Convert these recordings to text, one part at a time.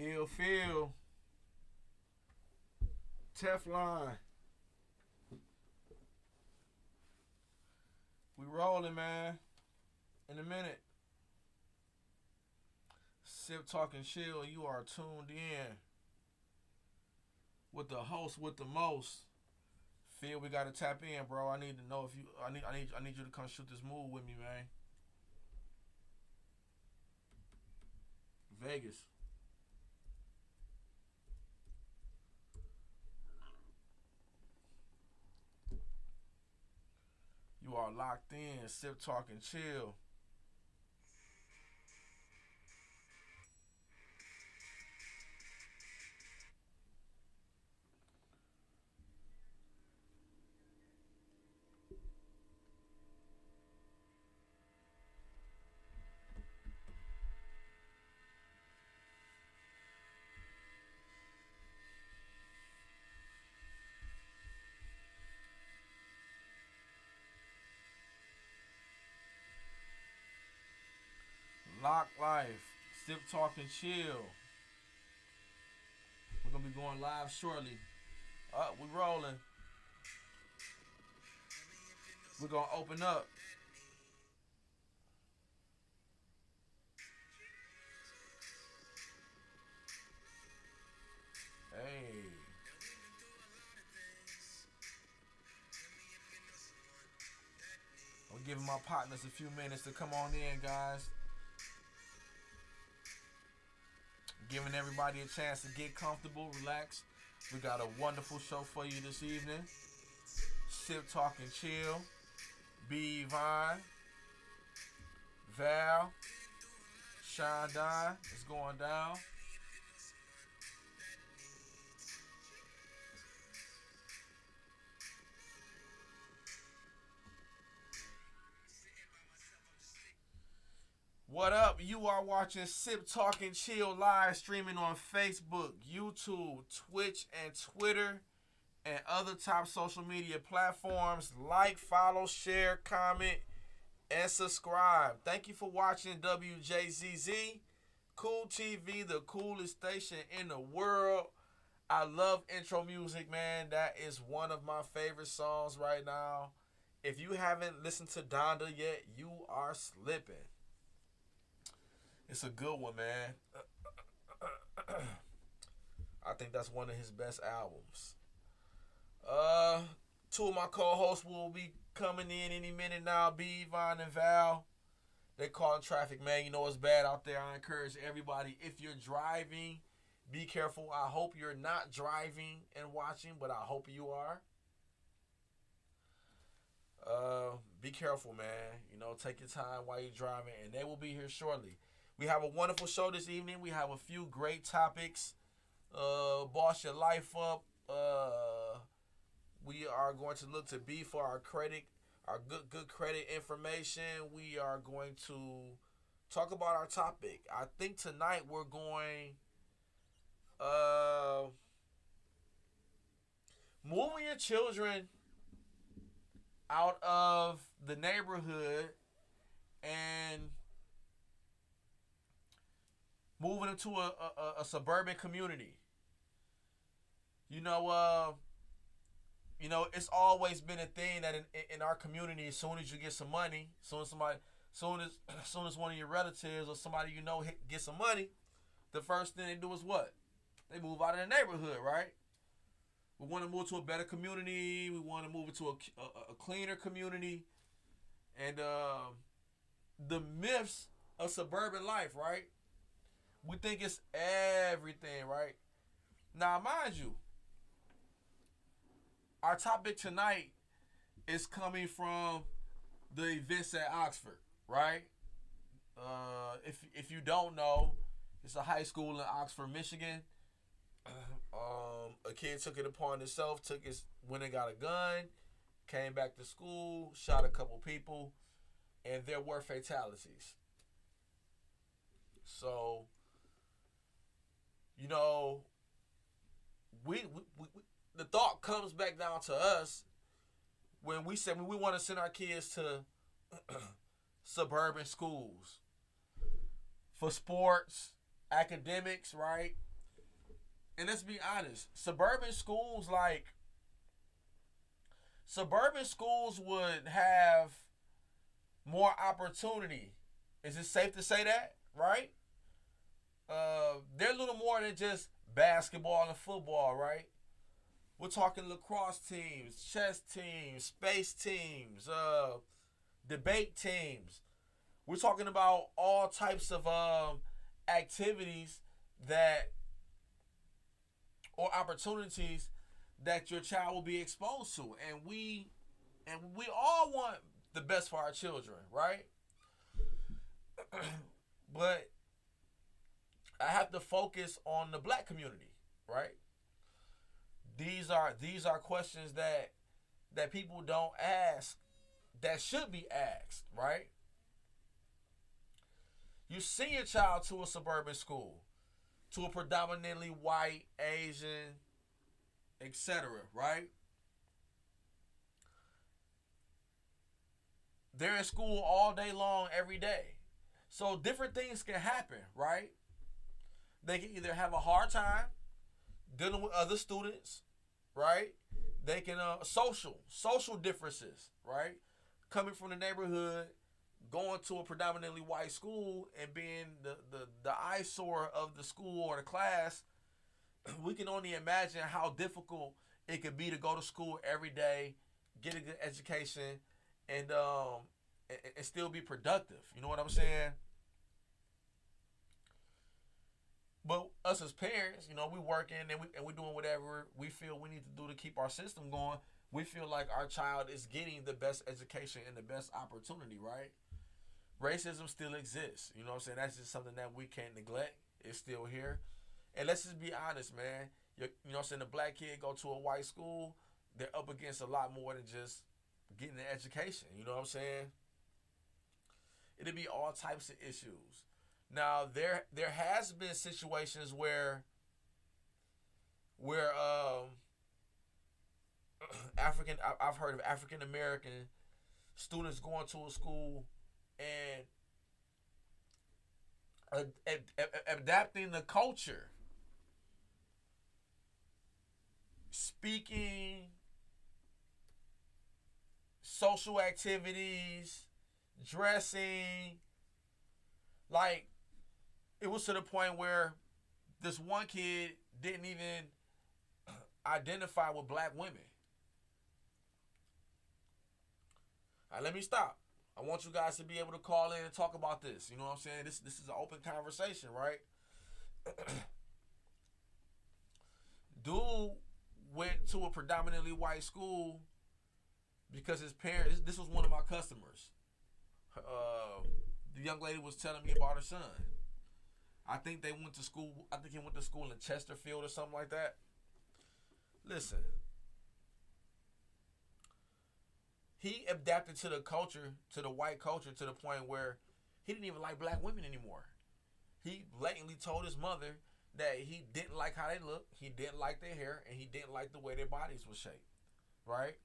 Ill Feel, Teflon. We rolling, man. In a minute. Sip Talk and Chill, you are tuned in with the host with the most. Phil, we gotta tap in, bro. I need to know if you. I need you to come shoot this move with me, man. Vegas. You are locked in. Sip, talk, and chill. Lock life. Sip, talk, and chill. We're gonna be going live shortly. We rolling. We're gonna open up. Hey. I'm giving my partners a few minutes to come on in, guys. Giving everybody a chance to get comfortable, relax. We got a wonderful show for you this evening. Sip, talk, and chill. B. Vine, Val, Shine Don. It's going down. What up? You are watching Sip Talk and Chill live streaming on Facebook, YouTube, Twitch, and Twitter, and other top social media platforms. Like, follow, share, comment, and subscribe. Thank you for watching WJZZ Cool TV, the coolest station in the world. I love intro music, man. That is one of my favorite songs right now. If you haven't listened to Donda yet, you are slipping. It's a good one, man. I think that's one of his best albums. Two of my co-hosts will be coming in any minute now. B, Von, and Val. They calling traffic, man. You know it's bad out there. I encourage everybody, if you're driving, be careful. I hope you're not driving and watching, but I hope you are. Be careful, man. You know, take your time while you're driving, and they will be here shortly. We have a wonderful show this evening. We have a few great topics. Boss your life up. We are going to look to B for our credit, our good credit information. We are going to talk about our topic. I think tonight we're going moving your children out of the neighborhood and moving into a suburban community. You know, it's always been a thing that in our community, as soon as you get some money, as soon as one of your relatives or somebody you know get some money, the first thing they do is what? They move out of the neighborhood, right? We want to move to a better community. We want to move into a cleaner community. And the myths of suburban life, right? We think it's everything, right? Now, mind you, our topic tonight is coming from the events at Oxford, right? If you don't know, it's a high school in Oxford, Michigan. A kid took it upon himself, went and got a gun, came back to school, shot a couple people, and there were fatalities. So, you know, we the thought comes back down to us when we want to send our kids to suburban schools for sports, academics, right? And let's be honest, suburban schools would have more opportunity. Is it safe to say that? Right? They're a little more than just basketball and football, right? We're talking lacrosse teams, chess teams, space teams, debate teams. We're talking about all types of activities that or opportunities that your child will be exposed to, and we all want the best for our children, right? But I have to focus on the black community, right? These are questions that people don't ask that should be asked, right? You send your child to a suburban school, to a predominantly white, Asian, etc., right? They're in school all day long, every day. So different things can happen, right? They can either have a hard time dealing with other students, right? They can social differences, right? Coming from the neighborhood, going to a predominantly white school and being the eyesore of the school or the class, we can only imagine how difficult it could be to go to school every day, get a good education, and still be productive. You know what I'm saying? But us as parents, we working and we doing whatever we feel we need to do to keep our system going. We feel like our child is getting the best education and the best opportunity, right? Racism still exists. You know what I'm saying? That's just something that we can't neglect. It's still here. And let's just be honest, man. You know what I'm saying? The black kid go to a white school, they're up against a lot more than just getting an education. You know what I'm saying? It'll be all types of issues. Now there has been situations where I've heard of African American students going to a school and adapting the culture, speaking, social activities, dressing. Like, it was to the point where this one kid didn't even identify with black women. All right, let me stop. I want you guys to be able to call in and talk about this. You know what I'm saying? This is an open conversation, right? Dude went to a predominantly white school because his parents. This was one of my customers. The young lady was telling me about her son. I think they went to school. I think he went to school in Chesterfield or something like that. Listen, he adapted to the culture, to the white culture, to the point where he didn't even like black women anymore. He blatantly told his mother that he didn't like how they looked, he didn't like their hair, and he didn't like the way their bodies were shaped, right?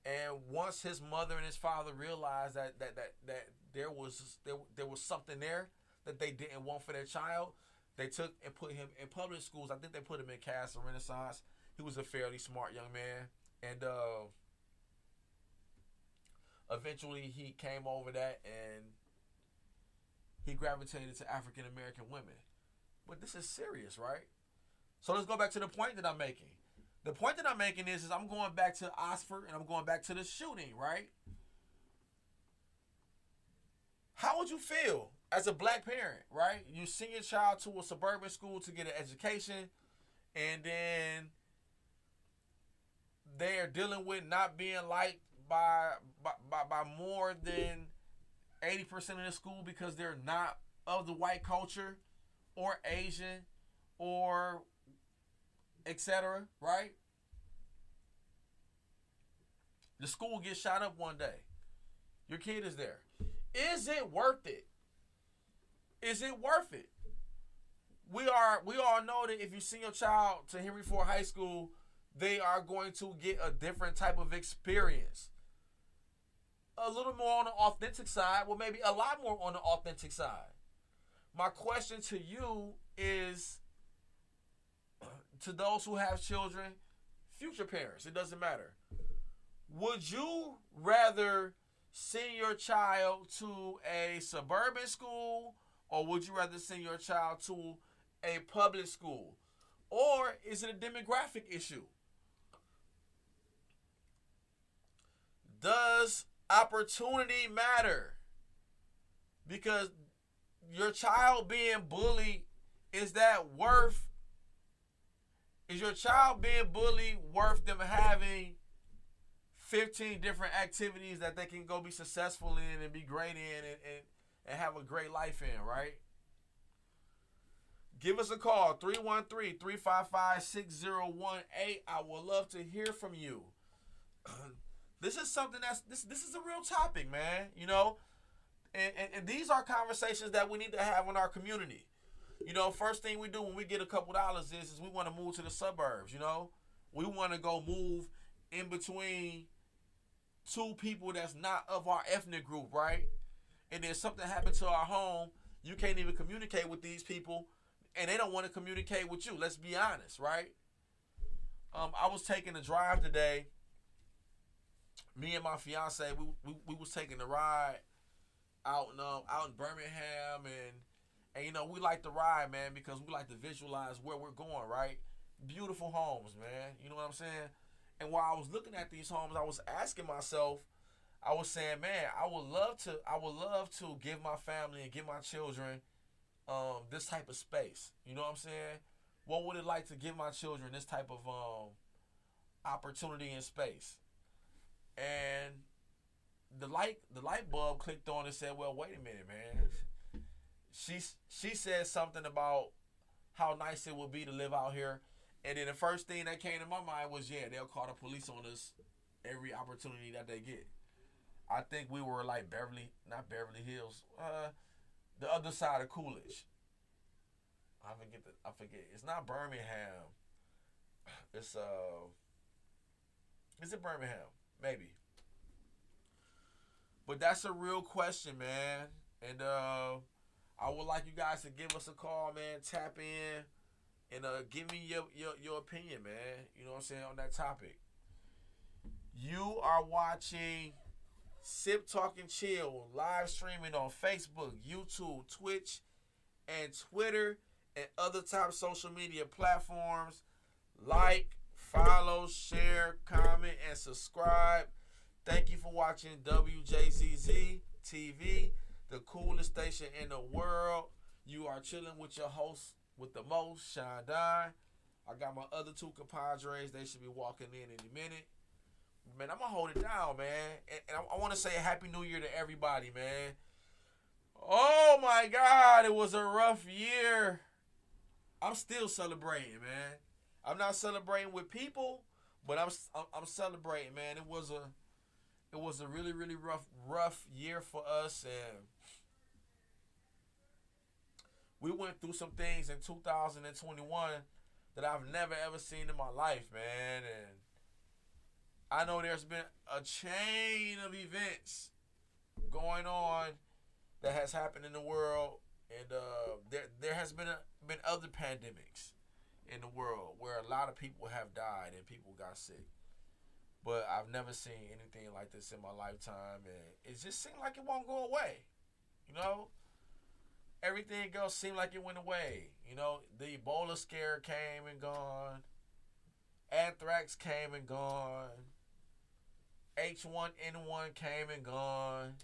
And once his mother and his father realized that there was something there that they didn't want for their child, they took and put him in public schools. I think they put him in Cass or Renaissance. He was a fairly smart young man, and eventually he came over that and he gravitated to African American women. But this is serious, right? So let's go back to the point that I'm making. The point that I'm making is I'm going back to Oxford and I'm going back to the shooting, right? How would you feel as a black parent, right? You send your child to a suburban school to get an education, and then they're dealing with not being liked by more than 80% of the school because they're not of the white culture or Asian or etc., right? The school gets shot up one day. Your kid is there. Is it worth it? Is it worth it? We all know that if you send your child to Henry Ford High School, they are going to get a different type of experience. A little more on the authentic side, well, maybe a lot more on the authentic side. My question to you is, to those who have children, future parents, it doesn't matter. Would you rather send your child to a suburban school, or would you rather send your child to a public school? Or is it a demographic issue? Does opportunity matter? Because your child being bullied, is your child being bullied worth them having 15 different activities that they can go be successful in and be great in and have a great life in, right? Give us a call, 313-355-6018. I would love to hear from you. This is something this is a real topic, man. You know, and these are conversations that we need to have in our community. You know, first thing we do when we get a couple dollars is we want to move to the suburbs. You know, we want to go move in between two people that's not of our ethnic group, right? And then something happened to our home, you can't even communicate with these people, and they don't want to communicate with you. Let's be honest, right? I was taking a drive today. Me and my fiance, we was taking a ride out in Birmingham, and you know, we like to ride, man, because we like to visualize where we're going, right? Beautiful homes, man. You know what I'm saying? And while I was looking at these homes, I was asking myself, I was saying, man, I would love to give my family and give my children this type of space. You know what I'm saying? What would it like to give my children this type of opportunity and space? And the light bulb clicked on and said, well, wait a minute, man. She said something about how nice it would be to live out here. And then the first thing that came to my mind was, yeah, they'll call the police on us every opportunity that they get. I think we were like not Beverly Hills, the other side of Coolidge. I forget. It's not Birmingham. It's is it Birmingham? Maybe. But that's a real question, man. And I would like you guys to give us a call, man. Tap in and give me your opinion, man. You know what I'm saying, on that topic. You are watching Sip Talk and Chill live streaming on Facebook, YouTube, Twitch, and Twitter, and other top social media platforms. Like, follow, share, comment, and subscribe. Thank you for watching Wjzz TV, the coolest station in the world. You are chilling with your host with the most, Sean Dine. I got my other two compadres. They should be walking in any minute. Man, I'm going to hold it down, man. And I want to say a Happy New Year to everybody, man. Oh, my God. It was a rough year. I'm still celebrating, man. I'm not celebrating with people, but I'm celebrating, man. It was a really, really rough year for us, and we went through some things in 2021 that I've never ever seen in my life, man. And I know there's been a chain of events going on that has happened in the world, and there has been other pandemics in the world where a lot of people have died and people got sick. But I've never seen anything like this in my lifetime, and it just seemed like it won't go away. You know, everything else seemed like it went away. You know, the Ebola scare came and gone. Anthrax came and gone. H1N1 came and gone.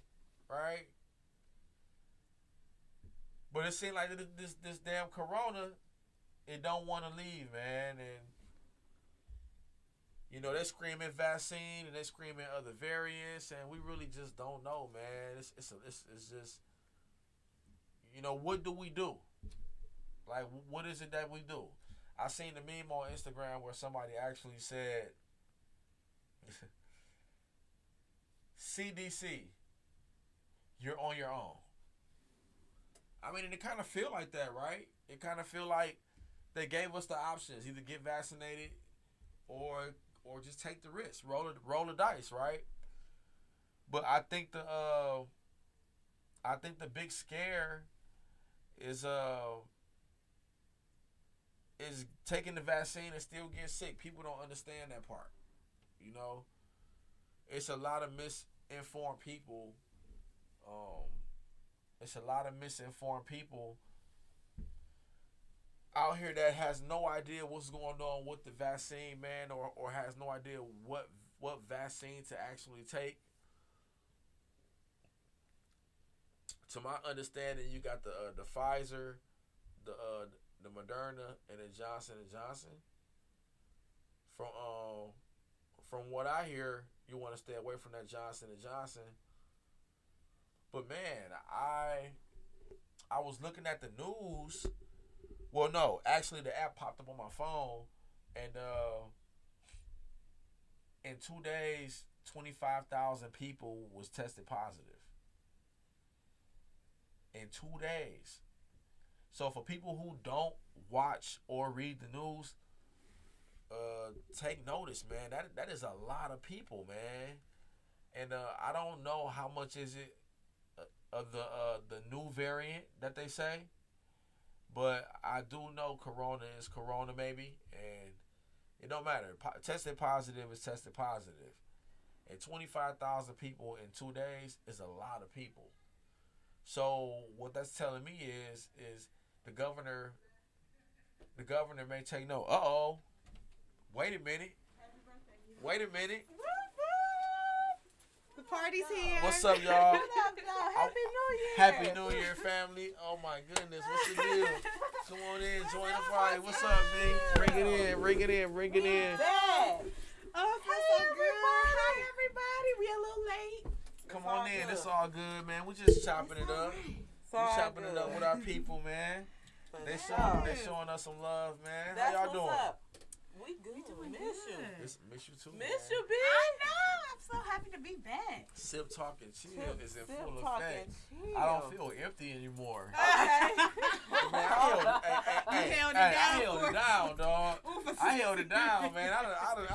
Right? But it seemed like this damn corona, it don't want to leave, man. And you know, they're screaming vaccine and they're screaming other variants, and we really just don't know, man. It's just, you know, what do we do? Like, what is it that we do? I seen the meme on Instagram where somebody actually said, CDC, you're on your own. I mean, and it kind of feel like that, right? It kind of feel like they gave us the options, either get vaccinated or just take the risk, roll the dice, right? But I think the big scare is is taking the vaccine and still getting sick. People don't understand that part. You know, it's a lot of misinformed people. It's a lot of misinformed people out here that has no idea what's going on with the vaccine, man, or has no idea what vaccine to actually take. To my understanding, you got the Pfizer, the Moderna, and the Johnson and Johnson. From what I hear, you want to stay away from that Johnson and Johnson. But man, I was looking at the news. Well, no, actually the app popped up on my phone, and in 2 days, 25,000 people was tested positive. In 2 days. So for people who don't watch or read the news, take notice, man. That is a lot of people, man. And I don't know how much is it of the new variant that they say, but I do know Corona is Corona, maybe, and it don't matter. Tested positive is tested positive, and 25,000 people in 2 days is a lot of people. So what that's telling me is the governor may take note. Wait a minute. The party's here. What's up, y'all? What up, y'all? Happy New Year. Happy New Year, family. Oh my goodness, what's the deal? Come on in, join the party. What's up, B? Bring it in. Dad. Oh, Hey, Hi, everybody. We a little late. Come on in. It's all good, man. We just chopping it up. It's We all chopping it good. up with our people, man. They showing us some love, man. That's How y'all doing? what's up. We good. We doing Miss you. good. Miss you too. Miss man. you, B. I know. I'm so happy to be back. Sip Talk and Chill is in Sip, full talk, effect. and chill. I don't feel empty anymore. Okay. Man, I held it down, dog. I held it down, man. I done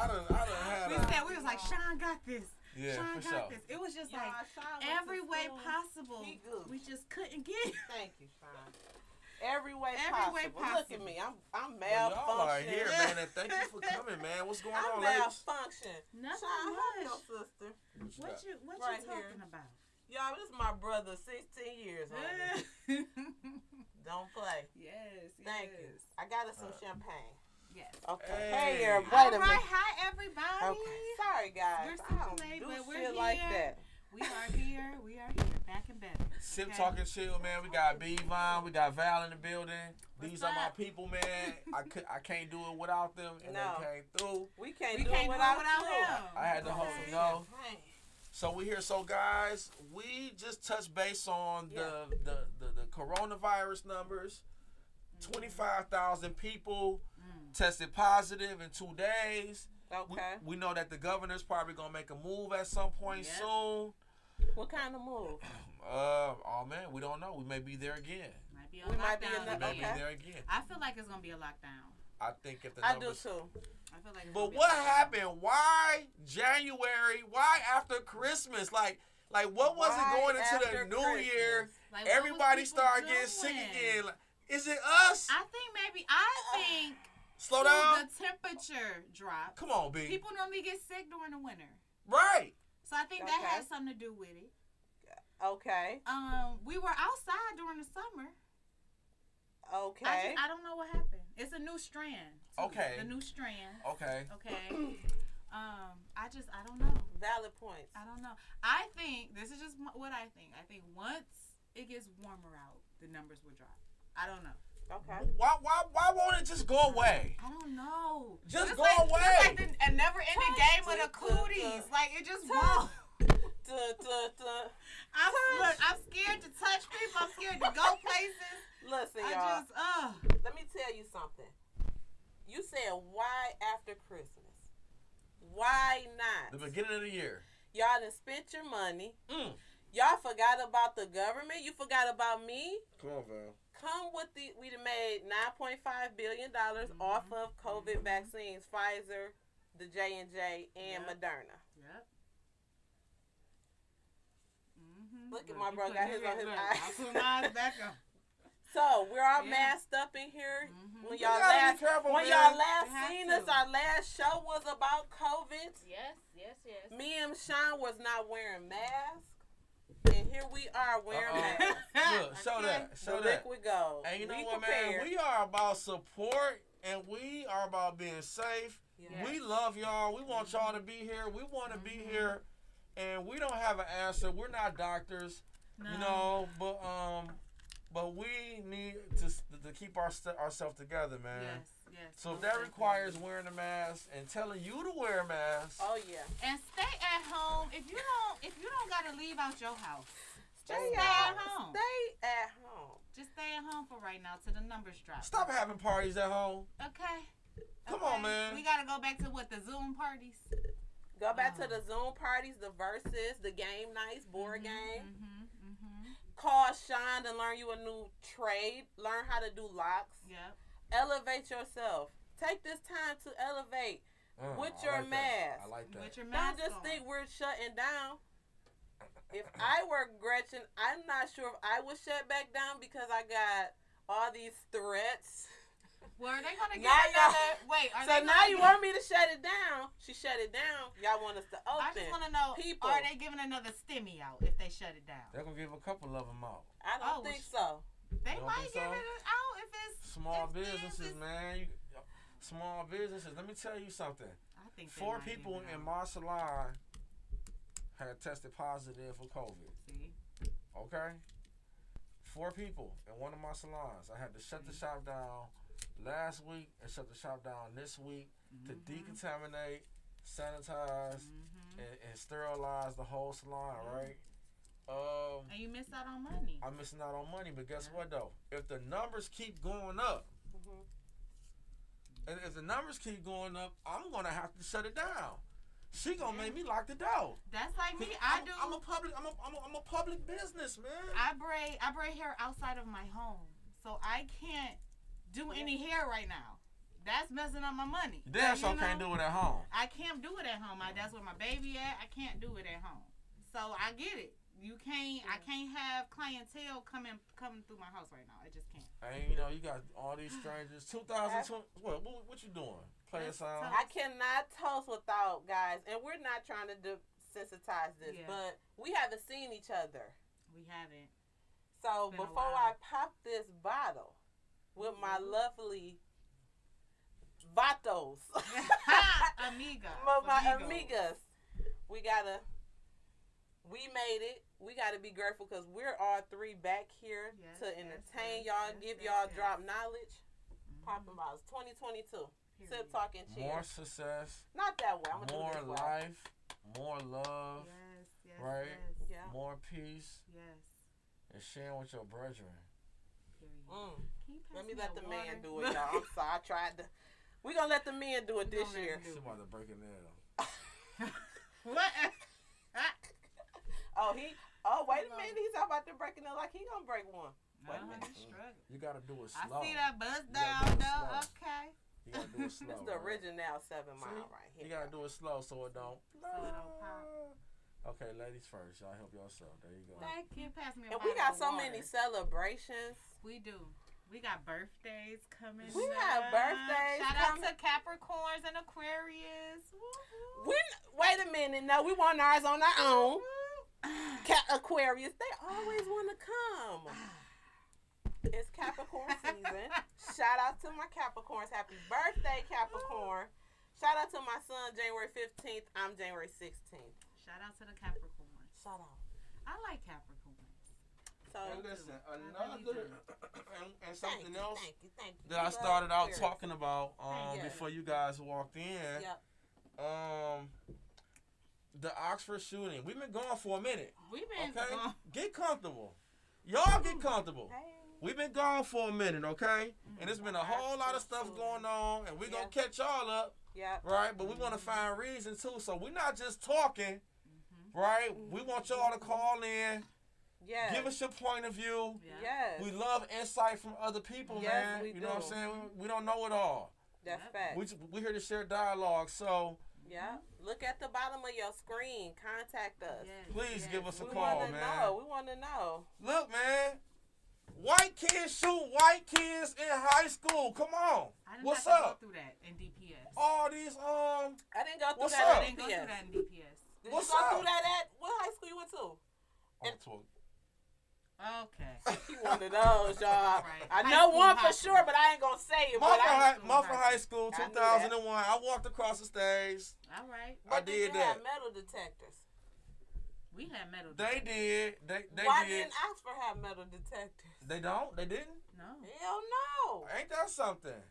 had We a... said, we was like, Sean got this. Yeah, Sean for got sure. this. It was just Y'all, like Sean went every to way school. possible. He good. We just couldn't get it. Thank you, Sean. Every way Every way possible. Look at possible. me. I'm Well, y'all are malfunctioning. here, man, and thank you for coming, man. What's going I'm on, ladies? malfunctioning. Nothing Sean, help much. your sister. What Right you here. talking about? Y'all, this is my brother, 16 years homie. Don't play. Yes. Thank you. I got us some champagne. Yes. Okay. Hey. Hey, All everybody. right. Hi, everybody. Okay. Sorry, guys. We're I super don't late, do but we're shit like here. that. We are here. We are here. Back and better. Sip Okay. Talk and Chill, man. We got B-Von, we got Val in the building. These What's are my up? people, man. I can't do it without them, and No. they came through. We can't We do can't it do it without without you. him. I had to hold Okay. them know. Champagne. So we here. So guys, we just touched base on the coronavirus numbers. 25,000 people tested positive in 2 days. Okay. We know that the governor's probably gonna make a move at some point Yep. soon. What kind of move? Oh man, we don't know. We may be there again. Might be We might be in lockdown the- We may again. be there again. I feel like it's gonna be a lockdown. I think if the I do numbers. too. I feel like. It's But gonna be a what lockdown. happened? Why January? Why after Christmas? Like what was Why it going into the after New Christmas? Year? Like, what was Everybody people started getting sick doing? again. Like, is it us? I think Slow till down. the temperature drop. Come on, B. People normally get sick during the winter, Right. so I think that Okay. has something to do with it. Okay. We were outside during the summer. Okay. I don't know what happened. It's a new strand. too. Okay. The new strand. Okay. Okay. I don't know. Valid points. I don't know. I think this is just what I think. I think once it gets warmer out, the numbers will drop. I don't know. Okay. Why won't it just go away? I don't know. Just It's go like, away. It's like a never-ending game of the cooties. Like it just won't. I'm scared to touch people. I'm scared to go places. Listen, I y'all. just Let me tell you something. You said why after Christmas? Why The not? beginning of the year. Y'all done spent your money. Mm. Y'all forgot about the government. You forgot about me. Come on, Val. Come with we done made $9.5 billion off of COVID vaccines, Pfizer, the J&J, and Yep. Moderna. Yep. Look at my brother, got his on his eyes. I put mine back on. So we're all Yeah. masked up in here. Mhm. When You y'all gotta be last, careful, when man. y'all last You have seen to. us, our last show was about COVID. Yes. Me and Sean was not wearing masks, and here we are wearing masks. Look, show Okay. that. The Show that. liquid gold. And you know Be what, prepared. man? We are about support and we are about being safe. Yeah. We love y'all. We want y'all to be here. We want to be here. And we don't have an answer. We're not doctors, you know, but we need to keep ourselves together, man. Yes. So if that requires wearing a mask and telling you to wear a mask. Oh yeah. And stay at home. If you don't gotta leave out your house, just Stay stay at home. Stay at home. Just stay at home for right now till the numbers drop. Stop having parties at home. Okay. Come on, man. We gotta go back to the Zoom parties. Go back to the Zoom parties, the verses, the game nights, board game. Call Sean to learn you a new trade. Learn how to do locks. Yep. Elevate yourself. Take this time to elevate with your mask. I like that. With your Don't mask just on. think we're shutting down. If I were Gretchen, I'm not sure if I would shut back down because I got all these threats. Well, are they gonna get Now another? Wait, are So they now gonna you get- want me to shut it down. She shut it down. Y'all want us to open. I just want to know, People. are they giving another stimmy out if they shut it down? They're going to give a couple of them out. I don't think so. They You don't might think give so? it out if it's Small if businesses, business- man. Small businesses. Let me tell you something. I think they 4 might give people it in out. my salon had tested positive for COVID. See? Okay? 4 people in one of my salons. I had to shut the shop down last week and shut the shop down this week to decontaminate, sanitize, and sterilize the whole salon, right? And you miss out on money. I'm missing out on money, but guess what though? If the numbers keep going up, and if the numbers keep going up, I'm gonna have to shut it down. She gonna make me lock the door. That's like me. I'm a public business, man. I braid hair outside of my home, so I can't do any hair right now. That's messing up my money. You damn sure You can't know? do it at home. I can't do it at home. That's where my baby at. I can't do it at home. So I get it. You can't. I can't have clientele coming through my house right now. I just can't. And you know, you got all these strangers. 2020. What you doing? Play a sound. I cannot toast without guys, and we're not trying to desensitize this, Yeah. but we haven't seen each other. We haven't. So It's been a before while. I pop this bottle with my lovely vatos, Amiga. my Amigo. amigas, we made it. We gotta be grateful because we're all 3 back here Yes, to yes, entertain yes, y'all, yes, give yes, y'all yes. drop knowledge. Popping bottles, 2022. Sip, Period. talk, and cheers. More success, Not that way. I'm gonna more do this way. life, more love, Yes. right? Yes. Yeah. more peace, Yes. and sharing with your brethren. Period. Mm. Can you pass Let me me let a the water? man do it, y'all. I'm sorry. I tried to. We're gonna let the men do it this gonna let year. him do She about to break it down. What? Wait a minute. He's about to break it down like he gonna break one. Wait a minute. he's struggling. You gotta do it I slow. see that buzz You gotta down do it though. slow. Okay. You gotta do it slow. It's the right? original 7 Mile See? right here. You gotta do it slow so it don't. So it don't pop. Okay, ladies first. Y'all help yourself. There you go. Thank Can you. you pass me a And we bottle got of so water? many celebrations. We do. We got birthdays coming. We got up. birthdays Shout coming. out to Capricorns and Aquarius. Woo-hoo. Wait a minute. No, we want ours on our own. Aquarius, they always want to come. It's Capricorn season. Shout out to my Capricorns. Happy birthday, Capricorn. Shout out to my son, January 15th. I'm January 16th. Shout out to the Capricorns. Shout out. I like Capricorns. So, And listen, I another really and something else Thank you. that I We love started out Aquarius. talking about you. before you guys walked in. Yep. The Oxford shooting. We've been gone for a minute. We've been Okay, gone. get comfortable. Y'all get comfortable. Hey. We've been gone for a minute, okay? And there's been a whole lot of stuff going on, and we're gonna catch y'all up, Yep. right? But we want to find reasons too, so we're not just talking, right? We want y'all to call in, Yes. give us your point of view. Yeah. Yes. We love insight from other people, Yes, man. we You know what I'm do. saying? We don't know it all. That's Yep. fact. We're here to share dialogue, so Yeah. Look at the bottom of your screen. Contact us. Yes, please yes. give us a We call, want to man. know. We want to know. Look, man, White kids shoot white kids in high school. Come on. I didn't What's have to up? go through that in DPS. All these I didn't go through What's that up? at I didn't go through DPS. that in DPS. Did What's you go up? through that at what high school you went to? Okay. He one of those, y'all. Right. I High know school, one high for school. sure, but I ain't gonna say it. But Muffer High School, I knew that. 2001. I walked across the stage. All right. I did did you that. have metal detectors? We had metal They detectors. did. They Why did. didn't Oxford have metal detectors? They don't? They didn't? No. Hell no. Ain't that something?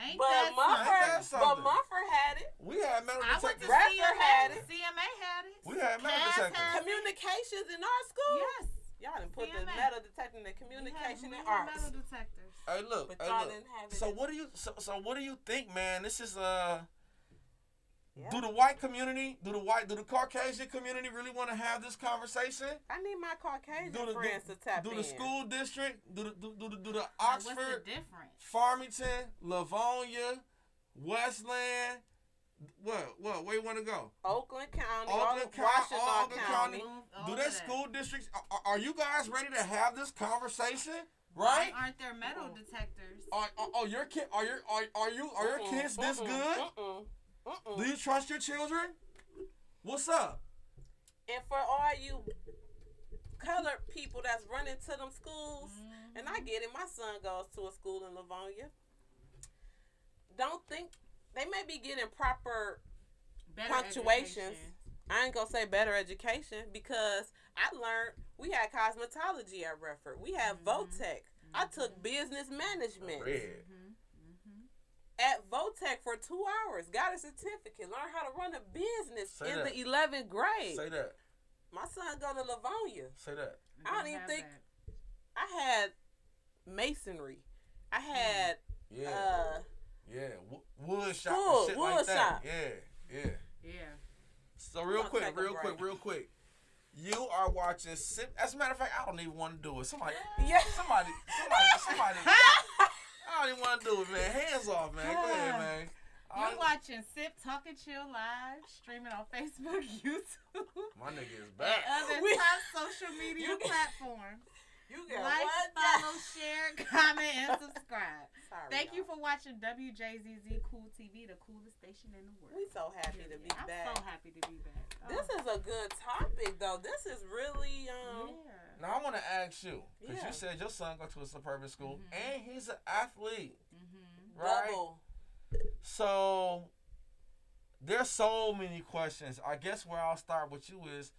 Ain't But that Ain't Muffer, that something? had it. We had metal I went to detectors. Bradford had CMA. it. CMA had it. We had metal Cass detectors. had it. Communications in our school. Yes. Y'all didn't put the CMA. metal detector in the We communication had and arts. metal detectors. Hey, look. But Hey, y'all look. didn't have it. So what do you? So what do you think, man? This is Yeah. Do the white community, do the Caucasian community really want to have this conversation? I need my Caucasian Do the- friends to tap Do in. the school district, do the Now, Oxford, what's the difference? Farmington, Livonia, Westland, where you want to go? Oakland County, Oakland County, Washington Oakland County. All Do of that that. school districts, are you guys ready to have this conversation? Right? Aren't there metal detectors? Are your kid? Are your kids this good? Do you trust your children? What's up? And for all you colored people that's running to them schools, and I get it, my son goes to a school in Livonia. Don't think they may be getting proper Better punctuations. education. I ain't gonna say better education because I learned we had cosmetology at Redford. We had Votech. I took business management Red. at Votech for 2 hours. Got a certificate. Learned how to run a business Say in that. the 11th grade. Say that. My son go to Livonia. Say that. I don't even think I had masonry. I had Yeah. Yeah. Wood shop. School, And shit wood like that. shop. Yeah. Yeah. So real gonna quick. take a break. You are watching. As a matter of fact, I don't even want to do it. Somebody. yeah. Somebody. I don't even want to do it, man. Hands off, man. Go ahead, man. You're watching Sip Talk and Chill live, streaming on Facebook, YouTube, My nigga is and back. other We- top social media platforms. You got Like, what? follow, share, comment, and subscribe. Sorry, Thank you y'all. for watching Wjzz Cool TV, the coolest station in the world. We so happy to be I'm back. so happy to be back. This is a good topic, though. This is really yeah. Now I want to ask you, because Yeah. you said your son go to a suburban school, and he's an athlete, Mm-hmm. right? double. So there's so many questions. I guess where I'll start with you is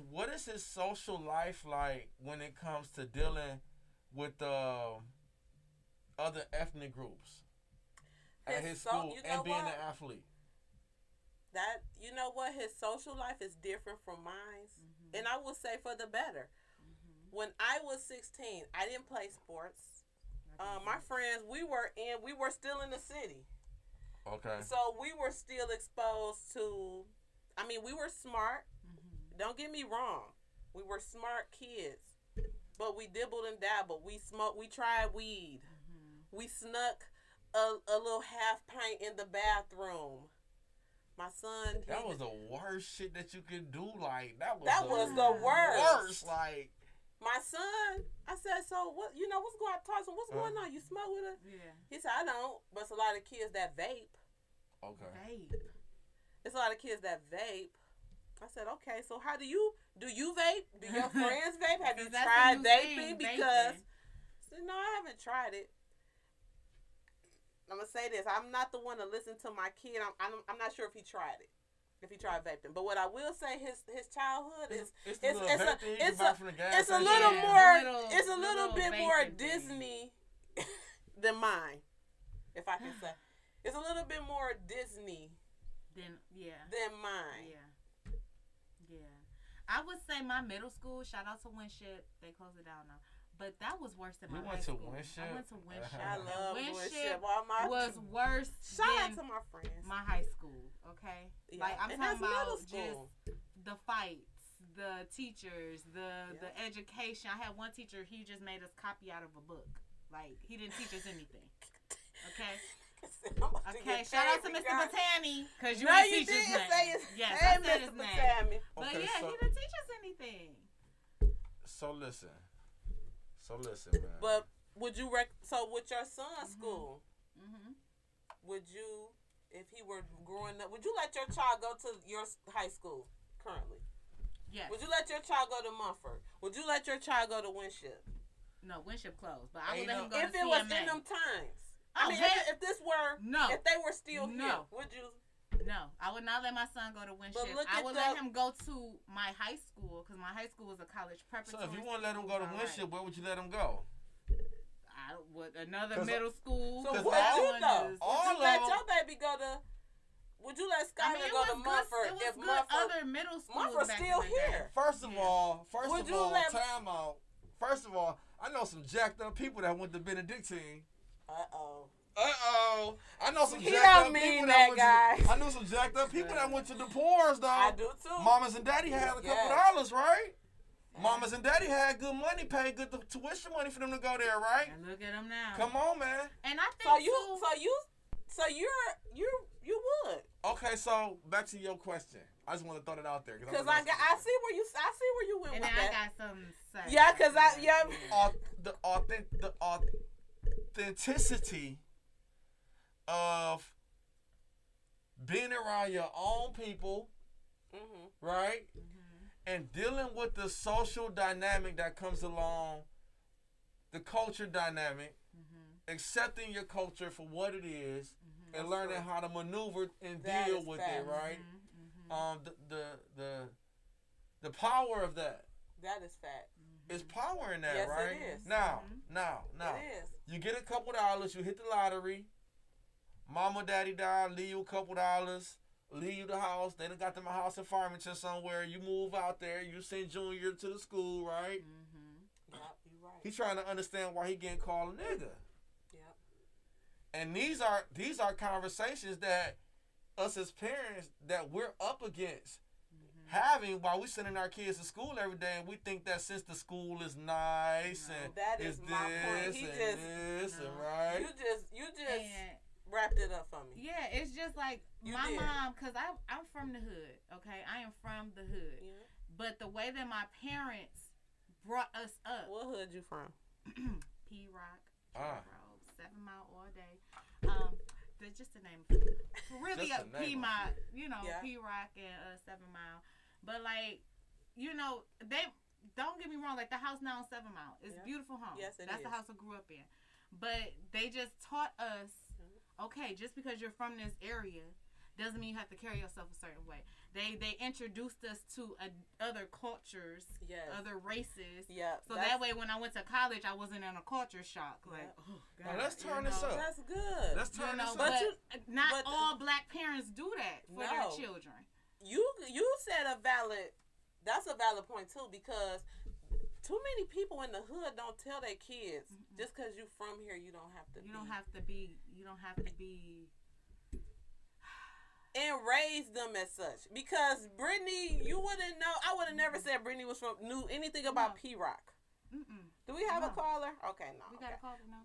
what is his social life like when it comes to dealing with other ethnic groups at his school you know and being what? an athlete? That you know what, his social life is different from mine, and I will say for the better. When I was 16, I didn't play sports. My friends, we were still in the city, Okay. so we were still exposed to. I mean, we were smart. Don't get me wrong, we were smart kids, but we dibbled and dabbled. We smoked. We tried weed. We snuck a little half pint in the bathroom. My son. That was the worst shit that you could do. Like that was the worst. Like My son, I said, so what? You know what's going on? What's going on? You smoke with her? Yeah. He said, I don't. But it's a lot of kids that vape. okay. Vape. It's a lot of kids that vape. I said, okay. So how do you vape? Do your friends vape? Have you Because that's tried a new vaping? thing, Because vaping. I said, no, I haven't tried it. I'm gonna say this. I'm not the one to listen to my kid. I'm not sure if he tried it. If he tried vaping, but what I will say, his childhood is It's the little vape thing you it's buy a from the gas it's a station. little Yeah, more the little- it's a the little little bit more vaping thing. Disney than mine, if I can say. It's a little bit more Disney Then than mine. Yeah. I would say my middle school. Shout out to Winship. They closed it down now. But that was worse than You my went high to school. Winship? I went to Winship. I love And Winship. All my was worse shout out than to my friends. my high school. Okay, Yeah. like I'm And talking that's middle about school. just the fights, the teachers, the education. I had one teacher. He just made us copy out of a book. Like he didn't teach us anything. Okay. Okay. Shout out to Mr. Batani because you No, didn't you teach his didn't name. say his Yes, hey, I said Mr. his name. Batami. But Okay, yeah, so- he didn't teach us anything. So listen. So listen, man. But would you so with your son's school, would you, if he were growing up, would you let your child go to your high school currently? Yes. Would you let your child go to Mumford? Would you let your child go to Winship? No, Winship closed, but I would let him go if to it CMA. was in them times. Oh, I mean, if this were, if they were still here, would you? No, I would not let my son go to Winship. I would let him go to my high school because my high school was a college preparatory. So if you want to let him go to Winship, where would you let him go? I would another middle school. So would you though? Would you let your baby go to? Would you let Skylar go to Mumford if Mumford? Other middle schools Mumford's still here. First of all, time out. First of all, I know some jacked up people that went to Benedictine. I know some jacked up people I knew some jacked up people that went to the Poors, though. I do too. Mamas and daddy had a couple dollars, right? Mamas and daddy had good money, paid good tuition money for them to go there, right? And look at them now. Come on, man. And I think you would. Okay, so back to your question. I just want to throw that out there because I see where you went and with that. And I got something to say. Yeah, because the authenticity of being around your own people, right? And dealing with the social dynamic that comes along, the culture dynamic, accepting your culture for what it is, and learning how to maneuver and deal with it, right? The power of that. That is fact. It's power in that, yes, right? It is. Now. It is. You get a couple dollars, you hit the lottery. Mama, daddy died, leave you a couple dollars, leave you the house. They done got them a house in Farmington somewhere. You move out there, you send Junior to the school, right? Yep, you're right. He's trying to understand why he getting called a nigga. Yep. And these are conversations that us as parents that we're up against having while we sending our kids to school every day, and we think that since the school is nice and that is my point. Right. You just wrapped it up for me. Yeah, it's just like my mom, because I'm from the hood. Okay, I am from the hood. Yeah. But the way that my parents brought us up. What hood you from? P Rock, 7 Mile all day. That's just the name. Really, Piedmont, P Rock and 7 Mile. But like, they don't get me wrong. Like the house now on 7 Mile, it's beautiful home. Yes, That's the house I grew up in. But they just taught us, okay, just because you're from this area, doesn't mean you have to carry yourself a certain way. They introduced us to other cultures, other races. Yeah. So that way, when I went to college, I wasn't in a culture shock. Like, oh God, now let's turn this up. That's good. Let's turn this up. But not all black parents do that for their children. You said that's a valid point too, because too many people in the hood don't tell their kids just because you from here you don't have to be and raise them as such. Because Brittany, you wouldn't know. I would have never said Brittany knew anything about P Rock. Do we have a caller? Okay, no. We got a caller now.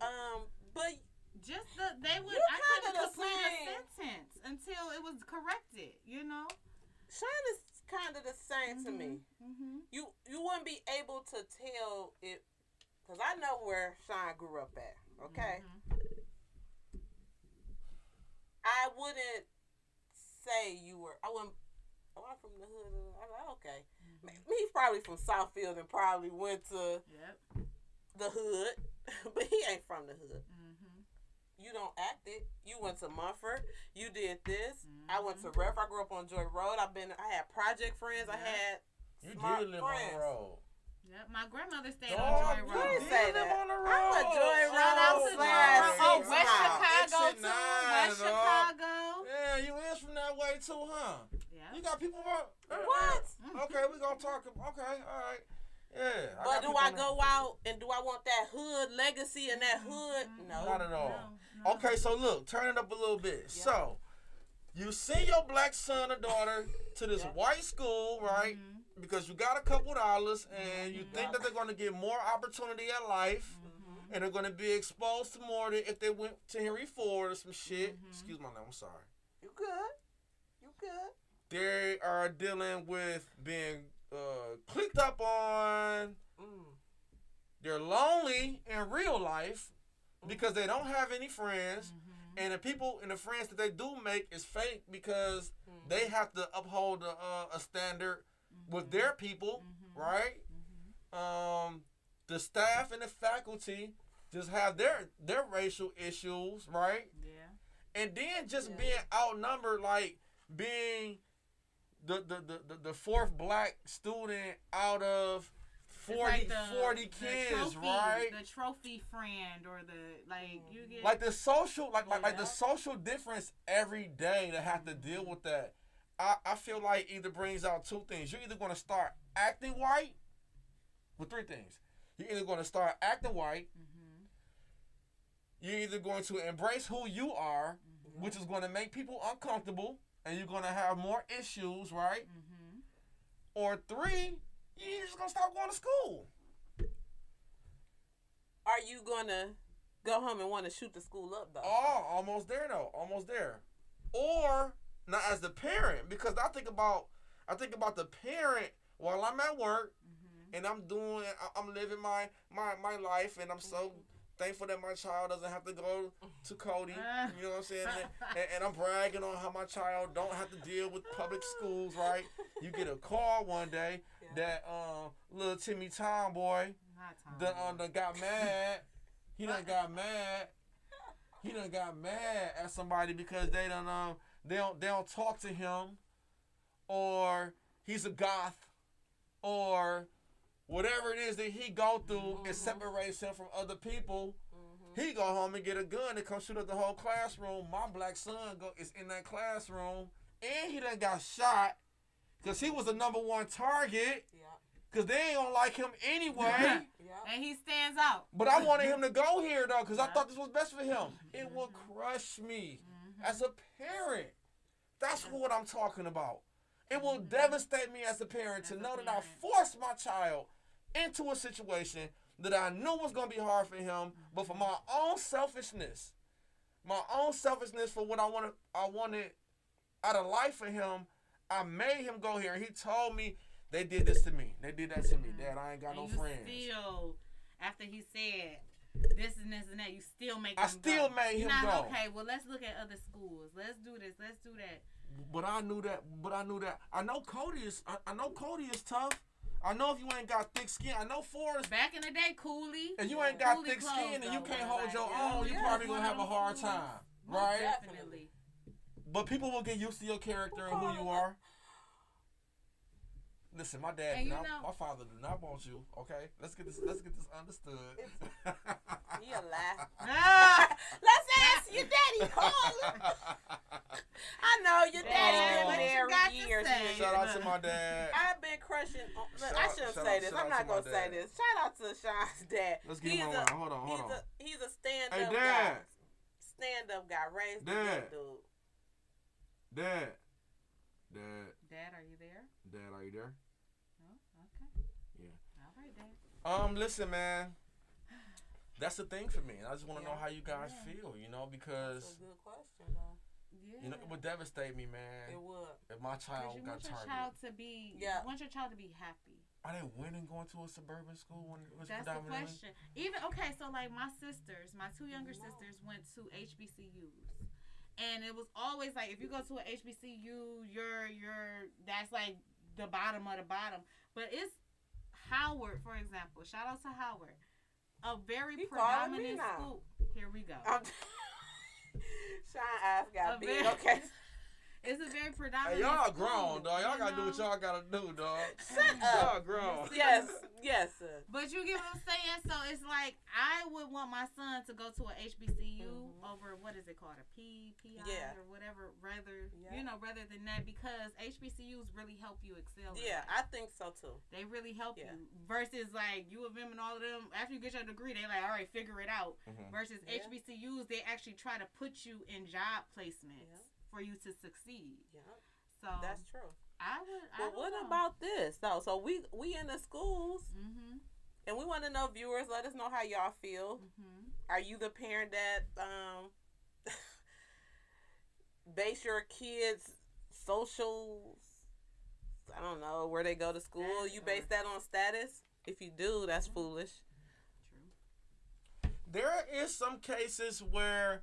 But just they would. I couldn't complete a sentence until it was corrected. Shine is kind of the same to me. You wouldn't be able to tell it, because I know where Shine grew up at. Okay, I wouldn't say you were. I wouldn't. Oh, I'm from the hood. I'm like, okay. He's probably from Southfield and probably went to the hood, but he ain't from the hood. You don't act it. You went to Mumford. You did this. I went to Ref. I grew up on Joy Road. I had project friends. I had smart live friends. On the road. Yep, my grandmother stayed on Joy Road. You didn't say that. On the road. I'm a Joy Road. Shout out to Joy Road. Oh, West Chicago Exit too. 9, West Chicago. Yeah, you is from that way too, huh? Yeah. You got people from what? Okay, we gonna talk. Okay, all right. Yeah. But do I go out and do I want that hood legacy and that hood? No. Not at all. No. Okay, so look, turn it up a little bit. Yeah. So, you send your black son or daughter to this white school, right? Because you got a couple dollars and you think that they're going to get more opportunity at life and they're going to be exposed to more than if they went to Henry Ford or some shit. Excuse my name, I'm sorry. You good. They are dealing with being clicked up on, They're lonely in real life because they don't have any friends. And the people and the friends that they do make is fake because they have to uphold a standard with their people, right? The staff and the faculty just have their racial issues, right? Yeah. And then just being outnumbered, like being the fourth black student out of 40 kids, trophy, right? The trophy friend or you get like the social like the social difference every day to have to deal with that. I feel like either brings out two things. You're either going to start acting white with three things. You're either going to start acting white. You're either going to embrace who you are, which is going to make people uncomfortable, and you're going to have more issues, right? Or three, you're just going to stop going to school. Are you going to go home and want to shoot the school up, though? Oh, almost there, though. Almost there. Or, not as the parent, because I think about the parent while I'm at work, and I'm living my life, and I'm so thankful that my child doesn't have to go to Cody. You know what I'm saying? And I'm bragging on how my child don't have to deal with public schools, right? You get a call one day that little Timmy Tomboy done got mad. He done got mad. He done got mad at somebody because they don't talk to him, or he's a goth, or whatever it is that he go through, it separates him from other people. He go home and get a gun and come shoot up the whole classroom. My black son is in that classroom, and he done got shot because he was the number one target. Because they ain't gonna like him anyway. And he stands out. But I wanted him to go here, though, because I thought this was best for him. It will crush me as a parent. That's what I'm talking about. It will devastate me as a parent to know that I forced my child into a situation that I knew was going to be hard for him, but for my own selfishness for what I wanted out of life for him, I made him go here. He told me, they did this to me. They did that to me. Dad, I ain't got no friends. Still, after he said this and this and that, you still make him go. I still made him go. Okay, well, let's look at other schools. Let's do this. Let's do that. But I knew that. I know Cody is tough. I know if you ain't got thick skin. I know Forrest. Back in the day, Cooley. If you ain't got thick skin and you can't hold your own, you probably gonna have a hard time, right? Definitely. But people will get used to your character and who you are. Listen, my father do not want you. Okay, let's get this understood. He a lie. Let's ask your daddy. Call him. I know your daddy been married years. Shout out to my dad. I've been crushing. I shouldn't say this. I'm not gonna say this. Shout out to Sean's dad. Let's get him on. Hold on. He's a stand-up hey, guy. Dad. Stand-up guy. Raised the dude. Dad, are you there? Dad, are you there? Oh, okay. Yeah. All right, Dad. Listen, man. That's the thing for me. I just want to know how you guys feel, because that's a good question, though. Yeah. It would devastate me, man. It would. If my child got targeted. You want your child to be happy. Are they winning going to a suburban school when it was That's the question. So like my two younger sisters went to HBCUs. And it was always like, if you go to an HBCU, that's like the bottom of the bottom. But it's Howard, for example. Shout out to Howard. A very predominant school. Here we go. Sean eyes got big. Okay. It's a very predominant Hey, y'all school, grown, dog. Y'all gotta do what y'all gotta do, dog. Shut up. Y'all grown. Yes, sir. But you get what I'm saying? So it's like, I would want my son to go to a HBCU over, what is it called? A PI or whatever, rather than that, because HBCUs really help you excel. Yeah, I think so too. They really help you. Versus like U of M and all of them, after you get your degree, they like, all right, figure it out. Versus HBCUs, they actually try to put you in job placements for you to succeed. Yeah. So that's true. But what about this though? So we in the schools, and we want to know, viewers, let us know how y'all feel. Are you the parent that base your kids' socials? I don't know where they go to school. You base that on status. If you do, that's foolish. there is some cases where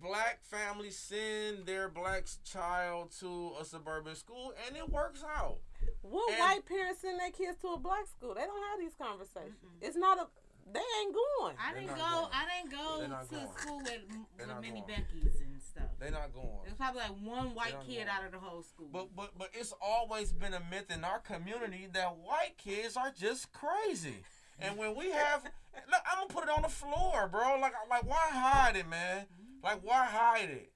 black families send their black child to a suburban school and it works out. What white parents send their kids to a black school? They don't have these conversations. It's not a. They ain't going. I didn't go to school with many Beckys and stuff. They're not going. There's probably like one white kid out of the whole school. But it's always been a myth in our community that white kids are just crazy. And when we have, look, I'm gonna put it on the floor, bro. Like why hide it, man? Like why hide it?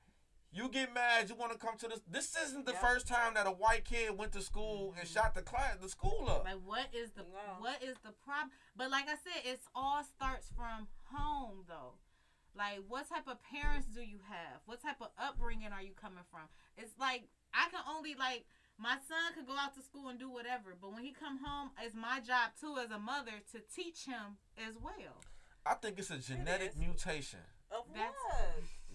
You get mad, you want to come to this. This isn't the first time that a white kid went to school and shot the school up. Like what is the problem? But like I said, it all starts from home, though. Like what type of parents do you have? What type of upbringing are you coming from? It's like I can only like. My son could go out to school and do whatever, but when he come home, it's my job too as a mother to teach him as well. I think it's a genetic mutation. Of That's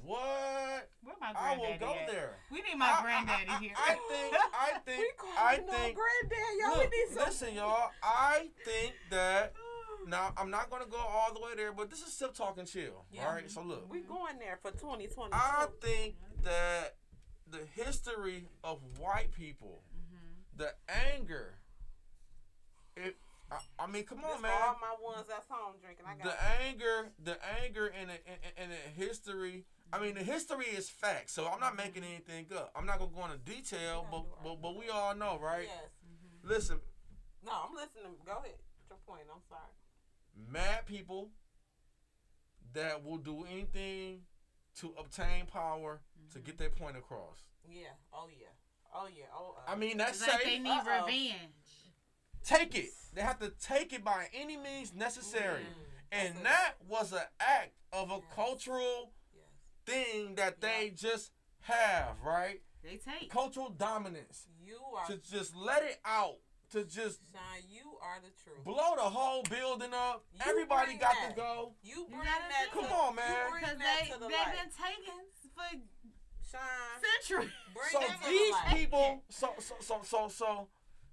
what? Where my I will granddaddy go at? there. We need my granddaddy here. I think. Granddad, y'all. Look, We need some. listen, y'all. I think that. Now, I'm not gonna go all the way there, but this is still talking chill. Yeah. All right. So look, We going there for 2022. I think that the history of white people, the anger. I mean, come on, this man. For all my ones that's home drinking, I got the anger and the history. I mean, the history is fact, so I'm not making anything up. I'm not gonna go into detail, but we all know, right? Yes. Listen. No, I'm listening. Go ahead. Your point. I'm sorry. Mad people that will do anything to obtain power to get their point across. Yeah. Oh yeah. Oh yeah. Oh. I mean, that's It's like safe. they need revenge. Take it. They have to take it by any means necessary. And that was an act of a cultural thing that they just have, right? They take. Cultural dominance. You are. To just let it out. To just Sean, you are the truth. blow the whole building up. You Everybody bring got that. to go. You bring gotta that. do To, Come on, man. You bring Because that to the they've light. been taken for Sean, centuries. bring So that to the these light. people,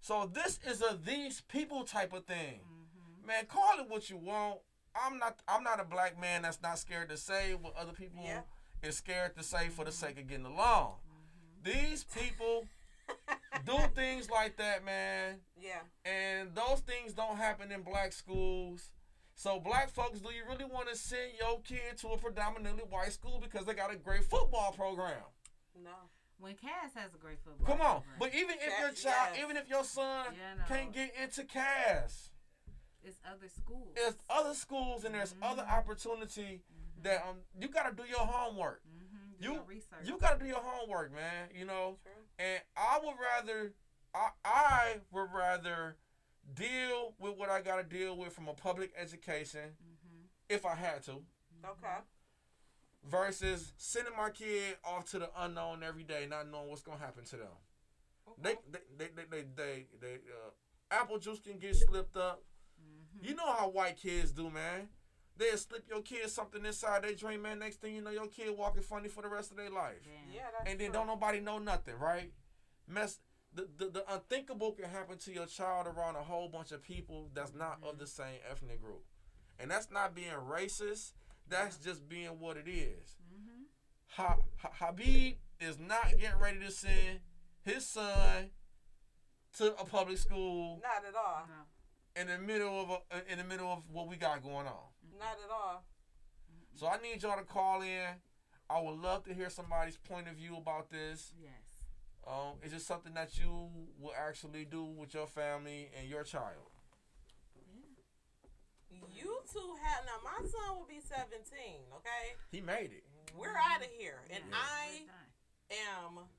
so this is a these people type of thing. Man, call it what you want. I'm not a black man that's not scared to say what other people is scared to say for the sake of getting along. These people do things like that, man. Yeah. And those things don't happen in black schools. So black folks, do you really want to send your kid to a predominantly white school because they got a great football program? No. When Cass has a great football Come on. program. But even if your child, even if your son can't get into Cass, it's other schools. there's other schools and there's other opportunity that you got to do your homework. Do your research. You got to do your homework, man. You know, True. and I would rather deal with what I got to deal with from a public education, if I had to, Okay. versus sending my kid off to the unknown every day, not knowing what's gonna happen to them. Okay. They apple juice can get slipped up. You know how white kids do, man. They'll slip your kid something inside their drink, man. Next thing you know, your kid walking funny for the rest of their life. Yeah, that's And then true. don't nobody know nothing, right? The unthinkable can happen to your child around a whole bunch of people that's not of the same ethnic group. And that's not being racist. That's just being what it is. Habib is not getting ready to send his son to a public school Not at all. No. in the middle of what we got going on. Not at all. So I need y'all to call in. I would love to hear somebody's point of view about this. Yes. Is it something that you will actually do with your family and your child? You two have now. My son will be 17. Okay, He made it. we're out of here, and Yeah. I am Now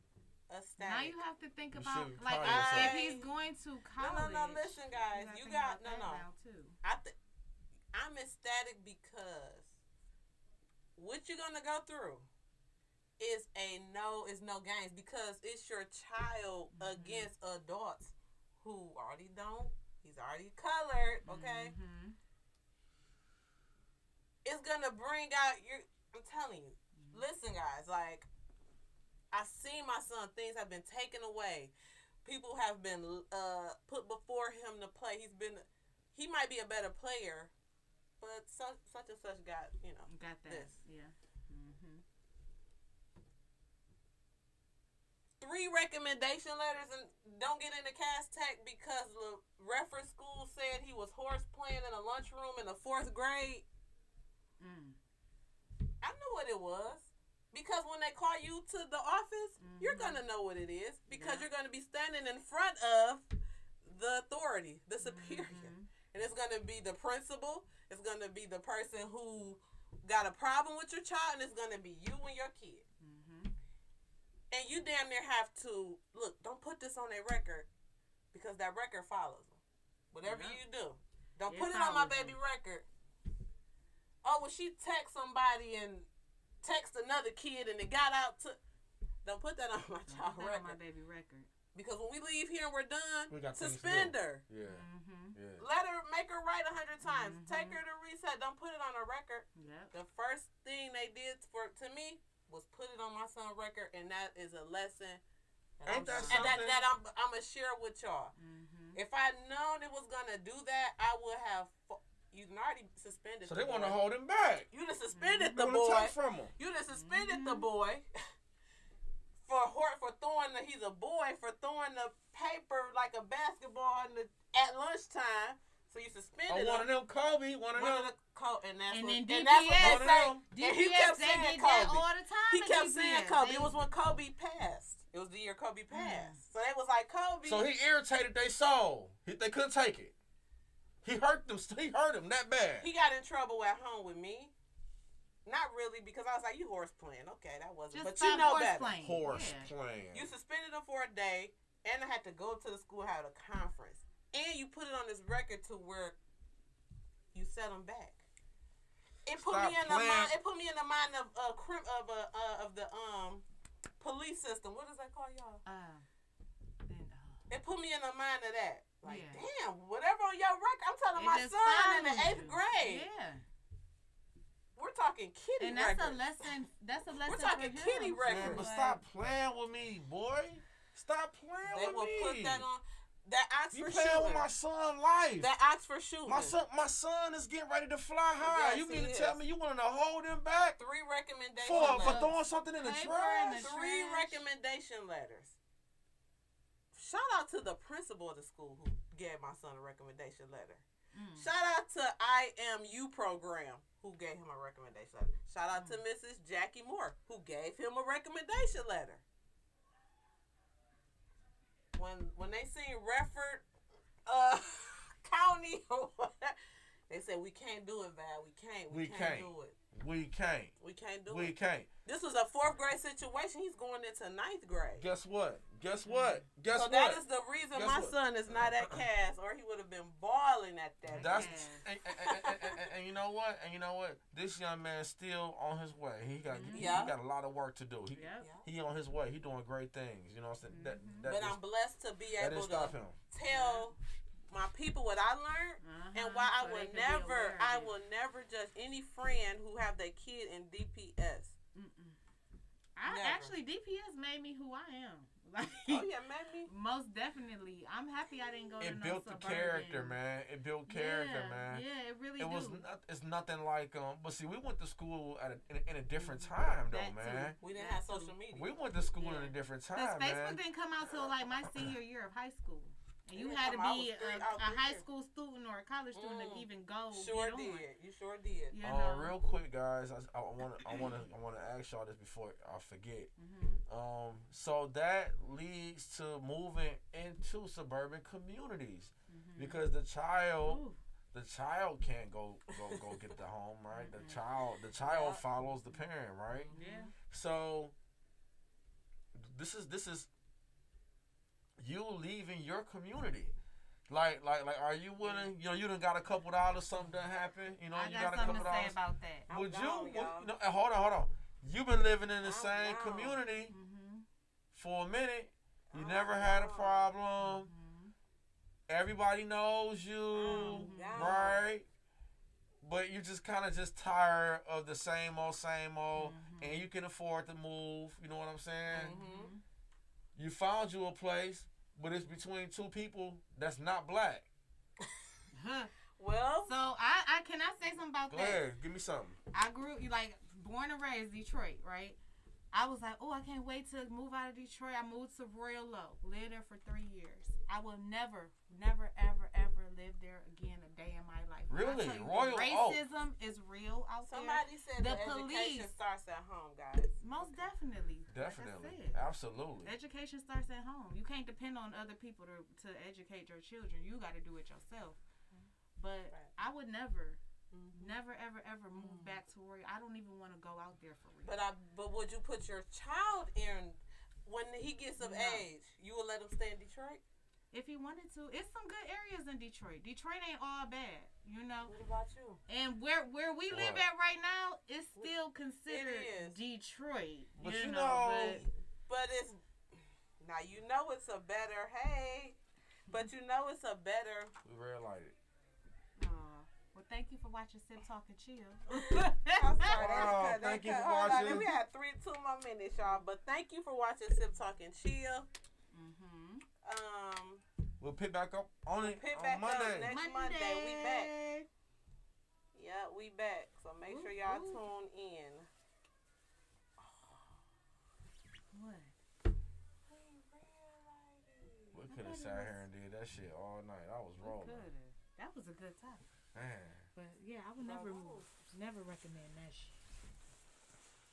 ecstatic. you have to think You about should be like proud of if yourself. he's going to college. No. Listen, guys, have to you think got about no. that now too. I'm ecstatic because what you're gonna go through is no games, because it's your child against adults who already don't. He's already colored. Okay. It's gonna bring out I'm telling you. Listen, guys, like, I seen my son, things have been taken away. People have been put before him to play. He might be a better player but such and such got, got that. this. Yeah. 3 recommendation letters and don't get into Cass Tech because the reference school said he was horse playing in a lunchroom in the 4th grade. I knew what it was. Because when they call you to the office, you're going to know what it is. Because you're going to be standing in front of the authority, the superior. And it's going to be the principal. It's going to be the person who got a problem with your child. And it's going to be you and your kid. And you damn near have to, look, don't put this on their record. Because that record follows them. Whatever you do. Don't put it on my baby record. Oh, well, she text somebody and text another kid and it got out to... Don't put that on my child record. On my baby record. Because when we leave here and we're done, we got suspend her. Yeah. Let her, make her write 100 times. Take her to reset. Don't put it on her record. The first thing they did to me was put it on my son's record, and that is a lesson. Ain't that something? something? That I'm going to share with y'all. If I'd known it was going to do that, I would have... You already suspended so the boy. So they want to hold him back. You done suspended the boy. Take from him. You done suspended the boy for throwing he's a boy for throwing the paper like a basketball at lunchtime. So you suspended him. One of them Kobe. One of them. And that's and what, then that's DPS, what they say. DPS, and he kept they saying did Kobe. That all the time. He kept DPS. saying Kobe. It was when Kobe passed. It was the year Kobe passed. So they was like Kobe. So he irritated their soul. They couldn't take it. He hurt them. He hurt him that bad. He got in trouble at home with me. Not really, because I was like, you horse playing. Okay, that wasn't. Just but you know better. Playing. Horse playing. You suspended him for a day, and I had to go to the school, have a conference. And you put it on this record to where you set him back. It put me in the mind. It put me in the mind of the police system. What does that call y'all? It put me in the mind of that. Like, damn, whatever on your record. I'm telling my son in the 8th grade. Yeah. We're talking kitty and that's records. a lesson. That's a lesson. We're talking for kitty him. records. But stop playing with me, boy. Stop playing they with will me. Put that on. That Oxford you playing shooting. with my son's life. That Oxford shooting. My son is getting ready to fly high. Yes, you mean to tell me you wanted to hold him back? 3 recommendations for throwing something in the trash? 3 recommendation letters. Shout out to the principal of the school who gave my son a recommendation letter. Shout out to IMU program who gave him a recommendation letter. Shout out to Mrs. Jackie Moore who gave him a recommendation letter. When they seen Redford County or whatever, they said we can't do it, Val. We can't do it. We can't. We can't do it. We can't. This was a 4th grade situation. He's going into 9th grade. Guess what? So that is the reason my son is not at Cass, or he would have been balling at that. That's and you know what? This young man's still on his way. He got a lot of work to do. He on his way. He doing great things. You know what I'm saying? But I'm blessed to be able to tell my people what I learned and why I will never judge any friend who have their kid in DPS. Actually, DPS made me who I am. Like, made me. Most definitely. I'm happy I didn't go to no suburban. It built the character, man. It built character, man. Yeah, it really It's nothing like but see, we went to school in a different time though, man. We didn't have social media. We went to school in a different time, man. Facebook didn't come out till like my senior year of high school. And you had to be a high school student or a college student to even go. You sure did. Real quick, guys, I want to ask y'all this before I forget. So that leads to moving into suburban communities because the child can't go get the home, right? The child follows the parent, right? Yeah. So this is you leaving your community. Like, are you willing? You know, you done got a couple dollars, something done happen. You know, you got a couple dollars. I got something to say about that. Would you? Hold on. You've been living in the same community for a minute. You never had a problem. Everybody knows you, right? But you just kind of just tired of the same old, and you can afford to move. You know what I'm saying? You found you a place, but it's between 2 people that's not black. Well, So I can I say something about Go that? ahead, give me something. I grew like born and raised Detroit, right? I was like, oh, I can't wait to move out of Detroit. I moved to Royal Low, lived there for 3 years. I will never, ever live there again a day in my life. Really? I tell you, Royal racism is real out somebody said The the education police. starts at home, guys. there. Most definitely. Definitely. Like I said. Absolutely. Education starts at home. You can't depend on other people to educate your children. You got to do it yourself. But Right. I would never, Mm-hmm. never, ever move back to Royal. I don't even want to go out there for real. But would you put your child in when he gets of No. age? You will let him stay in Detroit? If he wanted to, it's some good areas in Detroit. Detroit ain't all bad, you know. What about you? And where we live What? at right now, it's still considered is. Detroit. But you you know, know- But it's now you know it's a better but you know it's a better. We red lighted. well, thank you for watching Sip Talk and Chill. I'm sorry. Wow, thank you for Hold on, watching. we had 2 more minutes, y'all. But thank you for watching Sip Talk and Chill. Mm-hmm. We'll pick back up on it Pick on back Monday. up next Monday. We back. Yeah, we back. So make sure y'all tune in. What? We could have sat here and did that shit all night. I was rolling. That was a good time. Man. But yeah, I would never recommend that shit.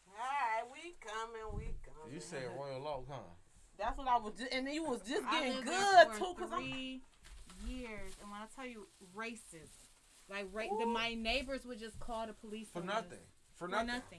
All right, we coming. You said Royal Oak, huh? That's what I was just, and you was just I getting lived good there too, for cause I'm 3 years, and when I tell you racist, like my neighbors would just call the police For on nothing. us. For For nothing. nothing.